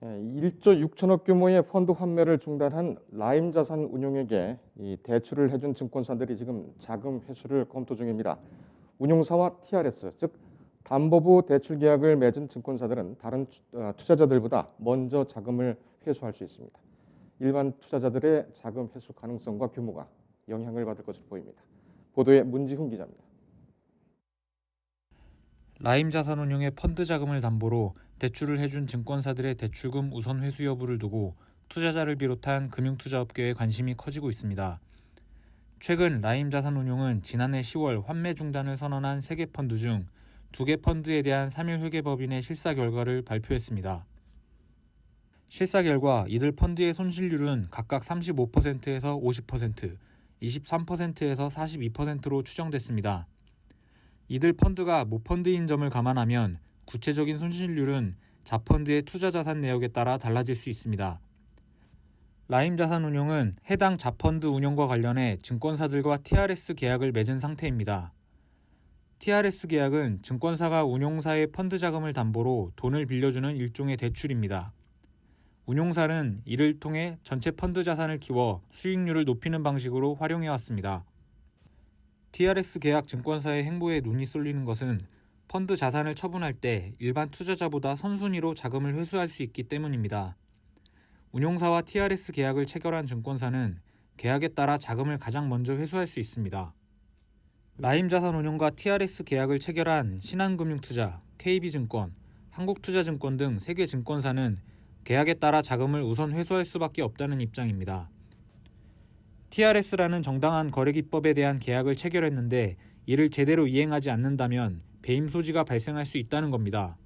1조 6천억 규모의 펀드 환매를 중단한 라임자산운용에게 이 대출을 해준 증권사들이 지금 자금 회수를 검토 중입니다. 운용사와 TRS, 즉 담보부 대출 계약을 맺은 증권사들은 다른 투자자들보다 먼저 자금을 회수할 수 있습니다. 일반 투자자들의 자금 회수 가능성과 규모가 영향을 받을 것으로 보입니다. 보도에 문지훈 기자입니다. 라임자산운용의 펀드 자금을 담보로 대출을 해준 증권사들의 대출금 우선 회수 여부를 두고 투자자를 비롯한 금융투자업계의 관심이 커지고 있습니다. 최근 라임자산운용은 지난해 10월 환매 중단을 선언한 3개 펀드 중 2개 펀드에 대한 3일 회계법인의 실사 결과를 발표했습니다. 실사 결과 이들 펀드의 손실률은 각각 35%에서 50%, 23%에서 42%로 추정됐습니다. 이들 펀드가 모펀드인 점을 감안하면 구체적인 손실률은 자펀드의 투자 자산 내역에 따라 달라질 수 있습니다. 라임자산운용은 해당 자펀드 운용과 관련해 증권사들과 TRS 계약을 맺은 상태입니다. TRS 계약은 증권사가 운용사의 펀드 자금을 담보로 돈을 빌려주는 일종의 대출입니다. 운용사는 이를 통해 전체 펀드 자산을 키워 수익률을 높이는 방식으로 활용해왔습니다. TRS 계약 증권사의 행보에 눈이 쏠리는 것은 펀드 자산을 처분할 때 일반 투자자보다 선순위로 자금을 회수할 수 있기 때문입니다. 운용사와 TRS 계약을 체결한 증권사는 계약에 따라 자금을 가장 먼저 회수할 수 있습니다. 라임자산운용과 TRS 계약을 체결한 신한금융투자, KB증권, 한국투자증권 등 3개 증권사는 계약에 따라 자금을 우선 회수할 수밖에 없다는 입장입니다. TRS라는 정당한 거래기법에 대한 계약을 체결했는데 이를 제대로 이행하지 않는다면 배임 소지가 발생할 수 있다는 겁니다.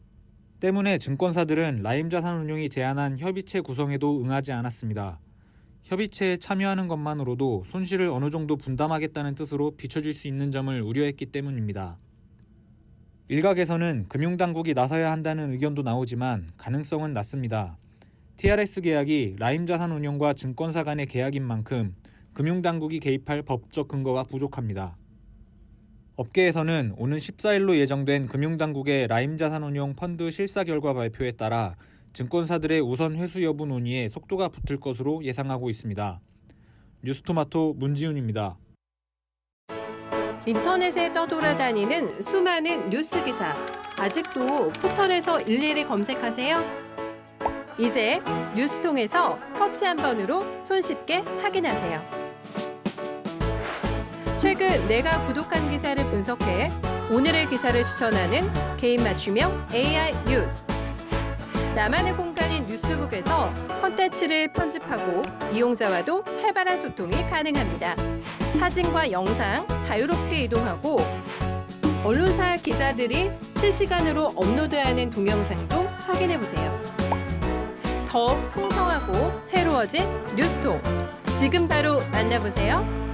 때문에 증권사들은 라임자산운용이 제안한 협의체 구성에도 응하지 않았습니다. 협의체에 참여하는 것만으로도 손실을 어느 정도 분담하겠다는 뜻으로 비춰질 수 있는 점을 우려했기 때문입니다. 일각에서는 금융당국이 나서야 한다는 의견도 나오지만 가능성은 낮습니다. TRS 계약이 라임자산운용과 증권사 간의 계약인 만큼 금융당국이 개입할 법적 근거가 부족합니다. 업계에서는 오는 14일로 예정된 금융당국의 라임자산운용 펀드 실사 결과 발표에 따라 증권사들의 우선 회수 여부 논의에 속도가 붙을 것으로 예상하고 있습니다. 뉴스토마토 문지훈입니다. 인터넷에 떠돌아다니는 수많은 뉴스 기사. 아직도 포털에서 일일이 검색하세요? 이제 뉴스통에서 터치 한 번으로 손쉽게 확인하세요. 최근 내가 구독한 기사를 분석해 오늘의 기사를 추천하는 개인 맞춤형 AI 뉴스. 나만의 공간인 뉴스북에서 콘텐츠를 편집하고 이용자와도 활발한 소통이 가능합니다. 사진과 영상 자유롭게 이동하고 언론사 기자들이 실시간으로 업로드하는 동영상도 확인해보세요. 더 풍성하고 새로워진 뉴스통. 지금 바로 만나보세요.